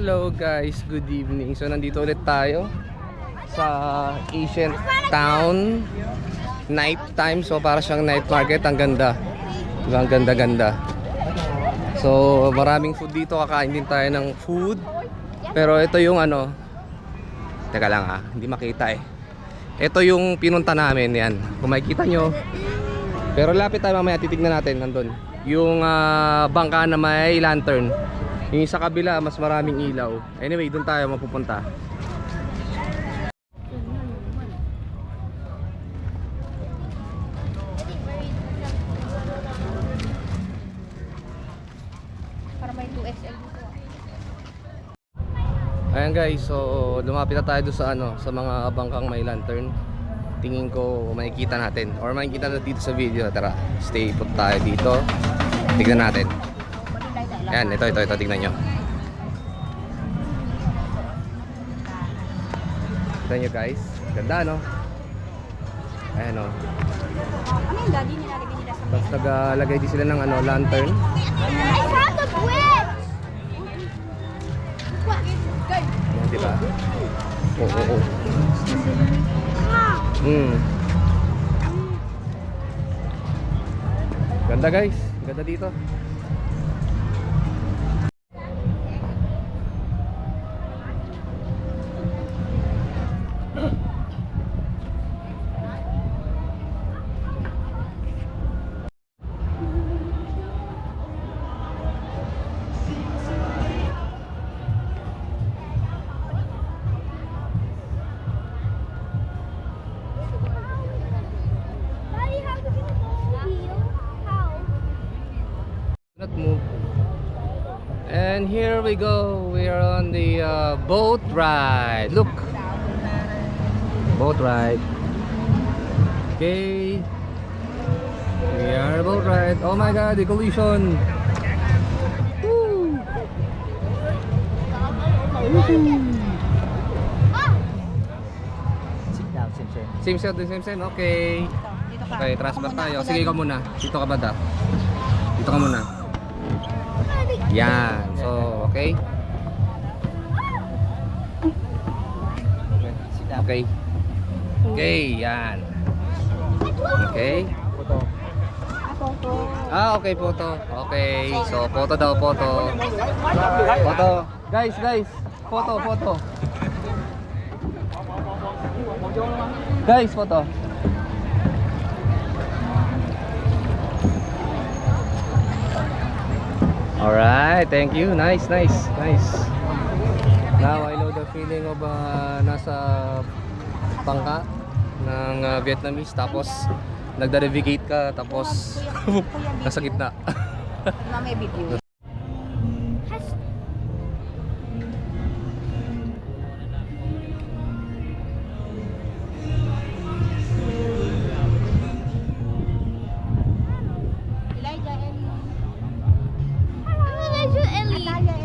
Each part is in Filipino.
Hello guys, good evening. So nandito ulit tayo sa Ancient Town. Night time, so para siyang night market. Ang ganda. Diba? Ang ganda-ganda. So maraming food dito, kakain din tayo ng food. Pero ito yung ano, teka lang ha, hindi makita eh. Ito yung pinunta namin, yan. Kung makikita nyo. Pero lapit tayo mamaya, titignan natin nandun. Yung bangka na may lantern. Yung sa kabila, mas maraming ilaw. Anyway, doon tayo mapupunta. Para may 2XL dito. Ayan guys, so lumapit na tayo doon sa ano, sa mga bangkang may lantern. Tingin ko makikita natin or makikita na dito sa video. Tara, stay put tayo dito. Tignan natin. Ayan, ito, tignan nyo. Tignan nyo guys, ganda no? Ayan o. Ano yung daddy nilalagay nila sa Tapos nagalagay din sila ng ano, lantern. I found the bridge! Ayan, diba? Oo. Ganda guys, ganda dito. Daddy, how do we move? How? Not move. And here we go. We are on the boat ride. Look, boat ride. Okay, we are boat ride. Oh my God, the collision. Woo. Sit down, Simpson. Same. Okay. Dito ka. Okay, transfer tayo. Sige, ikaw muna. Dito ka ba da? Dito ka muna. Yan. So, okay. Sit down. Okay. Okay, yan. Okay. Photo. Okay, photo. Okay. So, photo daw, photo. Photo. Guys. Photo. Guys, photo. Alright, thank you. Nice. Now I know the feeling of nasa bangka ng Vietnamese, tapos nagda-navigate ka, tapos nasa gitna. Mamaya video. Elijah Ellie.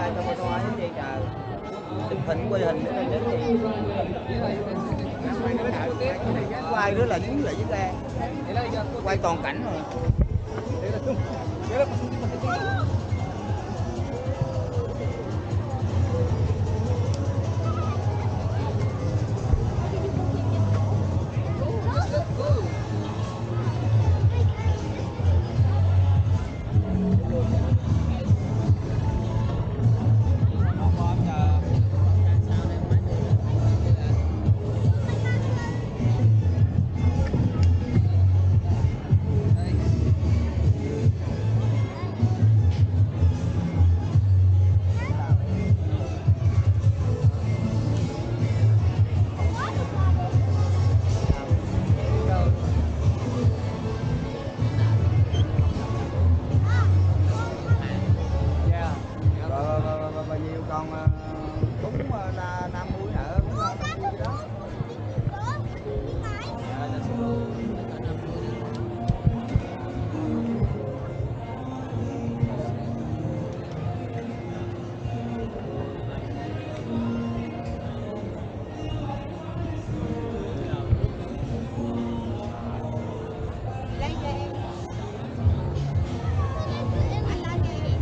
ai trong cái nói gì trời. Chụp hình quay hình nữa đến gì. Quay rất là đúng lại với ra. Quay toàn cảnh rồi. Rồi bao nhiêu con cúng nam muối ở đúng không? Nam muối đó. Lấy cho em. Anh lấy cho em.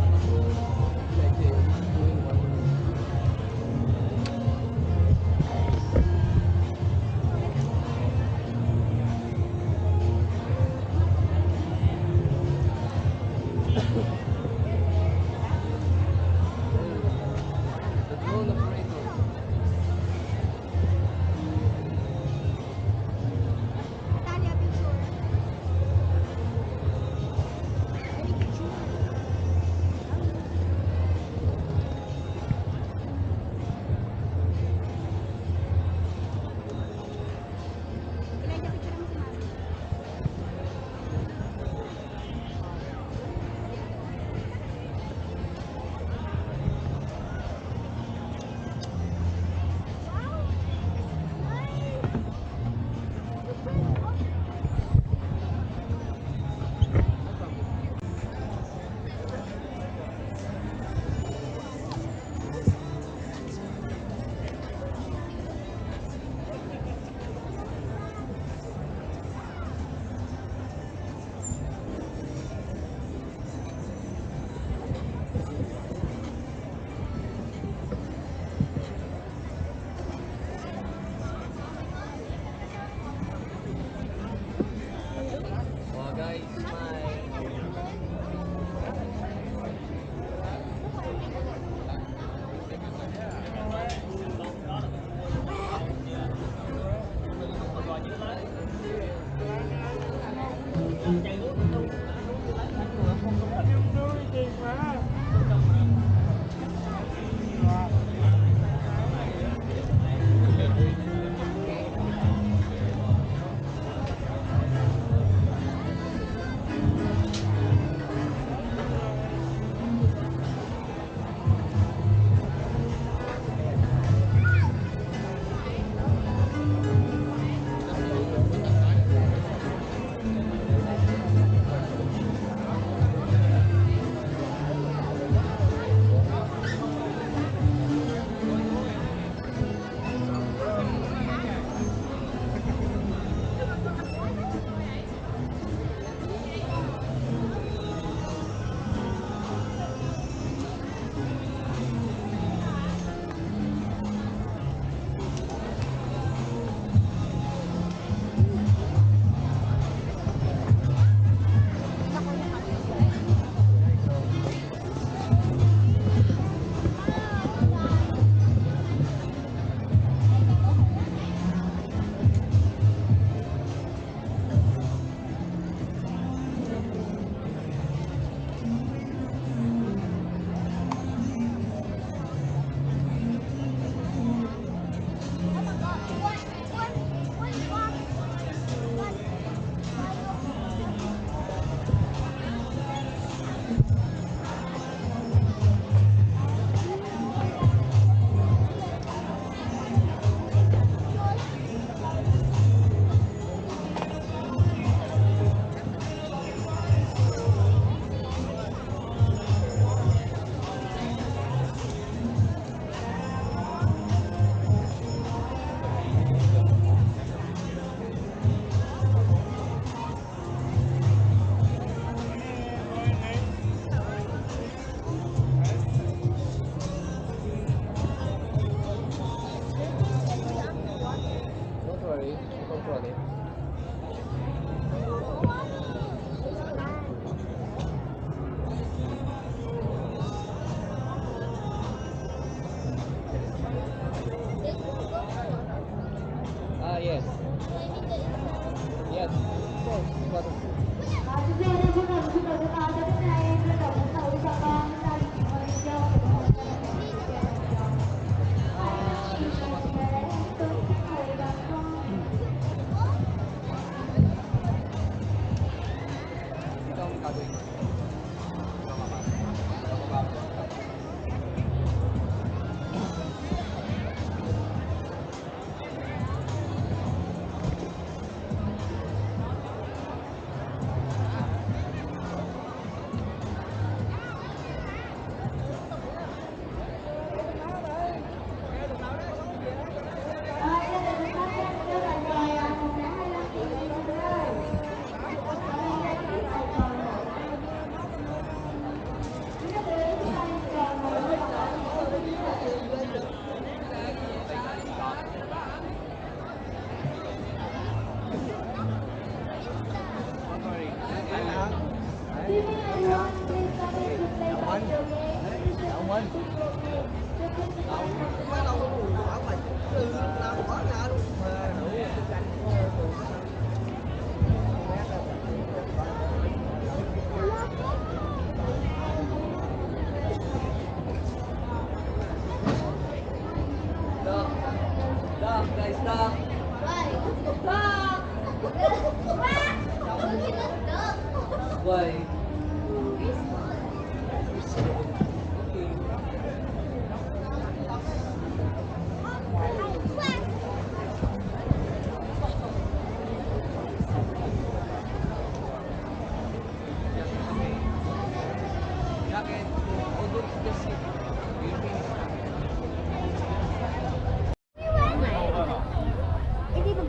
Why?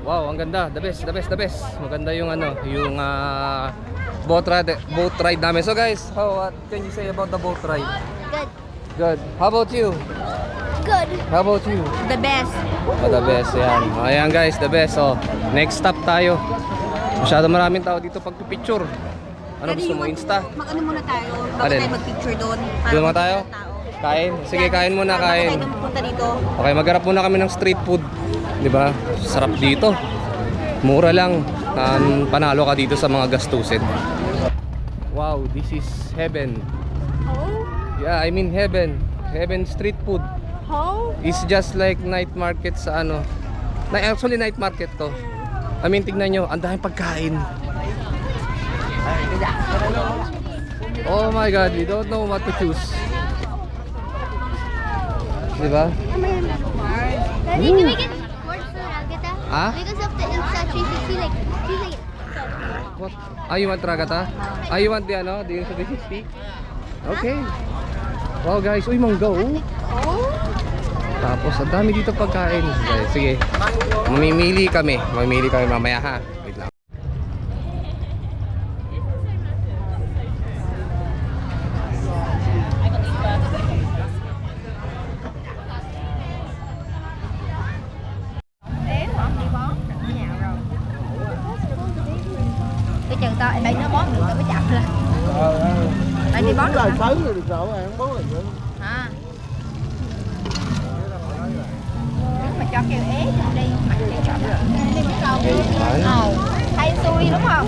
Wow, ang ganda. The best, the best, the best. Maganda yung ano, yung boat ride namin. So guys, what can you say about the boat ride? Good. Good. How about you? Good. How about you? The best. Oh, the best, yan. Ayan guys, the best. Oh, next stop tayo. Masyado maraming tao dito pagpipicture. Ano gusto mo, Insta? Mag-ano muna tayo? Bago Alin? tayo mag-picture doon. Doon muna tayo? Kain? Sige, kain muna, Bago kain. tayo pupunta dito. Okay, magharap muna kami ng street food. 'Di ba? Sarap dito. Mura lang. Panalo ka dito sa mga gastusin. Wow, this is heaven. Oh? Yeah, I mean heaven. Heaven street food. Oh? It's just like night market sa ano. Actually night market to. I mean, tignan nyo, ang daming pagkain. Oh my God, we don't know what to choose. Diba? Daddy, can we get more food? I'll get that. Ah? Because of the Insta 360, like, she's like, What? Ah, you want Tragata? Ah, you want the ano? The 360? Okay. Wow guys, uy mangga oh. oh? Tapos ang dami dito pagkain. Okay, sige. Mamimili kami. Mamimili kami mamaya ha. Wait lang. Cái chừng to, đây nó bóp được tao mới chặt lên. Tại đi bóp được hả? sớm rồi được rồi ăn bố rồi nữa. À. Nếu mà cho kêu ế cho đi mặt để chọn được. Đi biết đâu. Hay xui đúng không?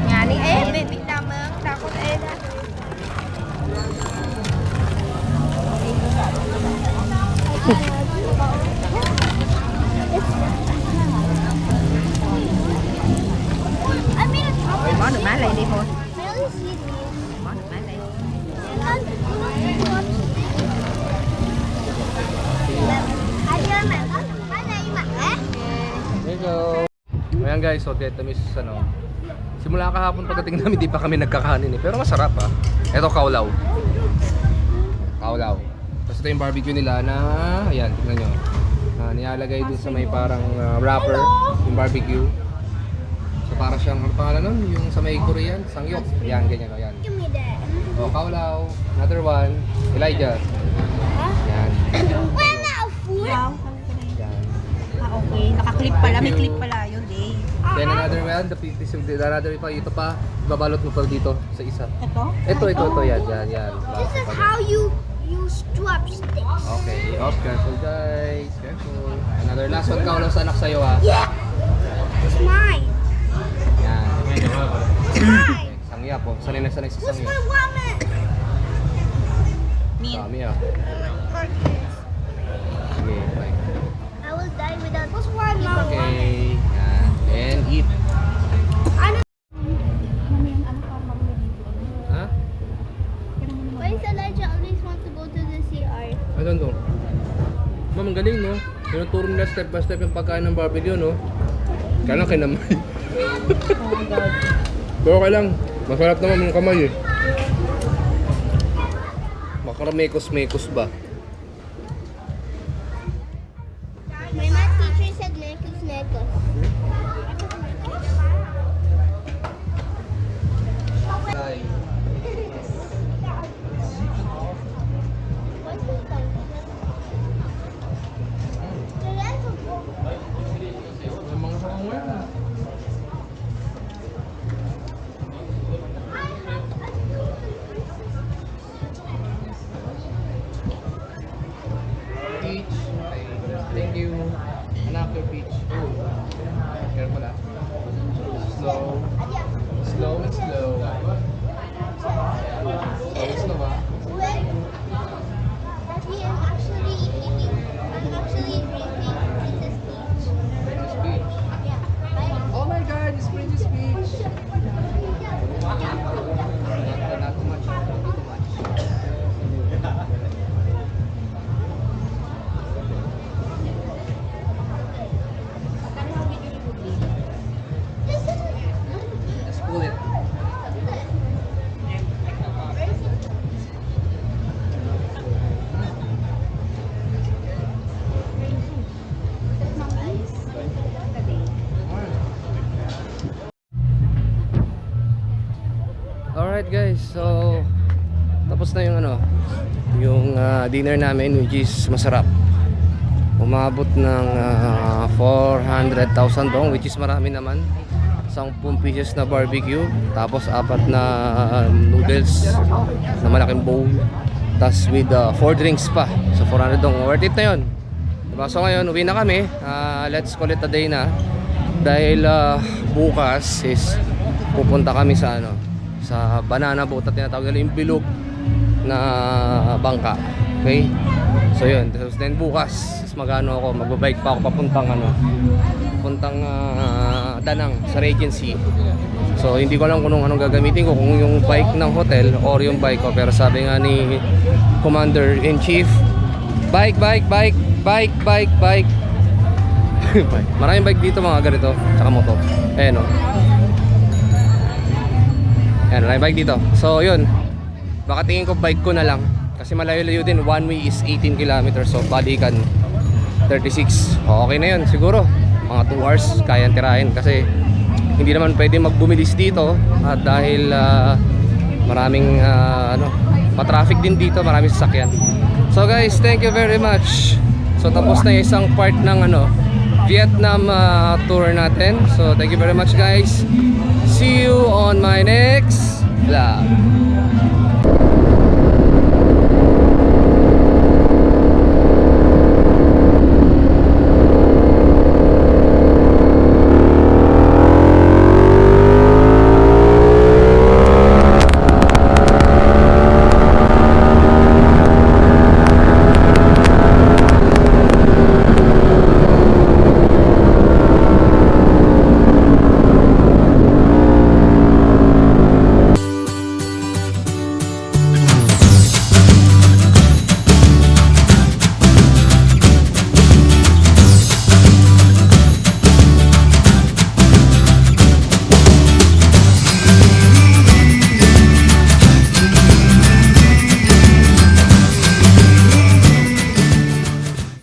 Nhà đi ế bên Việt Nam đâu có ế đó. Bó được má lên đi thôi. Bó được má lên. Hello. Ayan guys, so Vietnamese ano. Simula kahapon pagdating namin di pa kami nagkakanin eh. Pero masarap ah. Ito kaulaw. Kaulaw. Tapos ito yung barbecue nila na ayan, tingnan nyo. Nilalagay dun sa may parang wrapper, yung barbecue. So para siyang ano pangalan nun? Yung sa may Korean, sangyok. Yan, ganyan o yan. Give me that. O, kaulaw. Another one. Elijah. Yan. Well, now food. Yan. Ah, okay. Naka-clip pala. May clip pala yun eh. Then another one, another pa, ito pa, babalot mo pa dito sa isa. Ito? Ito, yan. This is how you use chopsticks. Okay, careful guys, careful. Another last one, kaulaw sa anak sa'yo ha. Yeah. It's mine. Yan. It's mine. Sangya po, sanay na sanay sa What's sangya. my woman? Dami ah. Sige, bye. I will die without. What's my woman? Okay, yan. Then eat. Ha? Why is Elijah always want to go to the CR? I don't know. Ma'am, ang galing no? Tinuturo nila step by step yung pagkain ng barbecue no? Kaya lang kinamay. Pero okay lang. Masarap naman yung kamay eh. Makaramekos-mekos ba? My math teacher said necklace. Ay. What's this one? The rest of all. May mga sakang yan. Another beach. Careful ah. Slow. Slow and slow. Slow ah. Princess Beach. Oh my God, it's Princess Beach. Not too much. Not too much. Just pull it. Alright guys, so tapos na yung dinner namin, which is masarap. Umabot ng 400,000 dong, which is marami naman. 10 pieces na barbecue, tapos 4 na noodles na malaking bowl, tas with 4 drinks pa. So 400 dong, worth it na yun, diba? So ngayon uwi na kami. Let's call it a day na, dahil bukas is pupunta kami sa sa banana boat at tinatawag nila yung bilog na bangka. Okay? So yun, tapos then bukas ako, magbabike pa ako papuntang puntang Danang sa Regency. So hindi ko alam kung anong gagamitin ko, kung yung bike ng hotel or yung bike ko, pero sabi nga ni Commander in Chief, bike. Maraming bike dito, mga ganito, tsaka moto. Ayan o. Ayan, maraming bike dito. So yun, baka tingin ko bike ko na lang, kasi malayo-layo din. One way is 18 kilometers, so balikan 36. Okay na yun, siguro mga 2 hours kayang tirahin, kasi hindi naman pwede magbumilis dito at dahil maraming pa-traffic din dito, maraming sasakyan. So guys, thank you very much. So tapos na yung isang part ng Vietnam tour natin. So thank you very much guys. See you on my next vlog.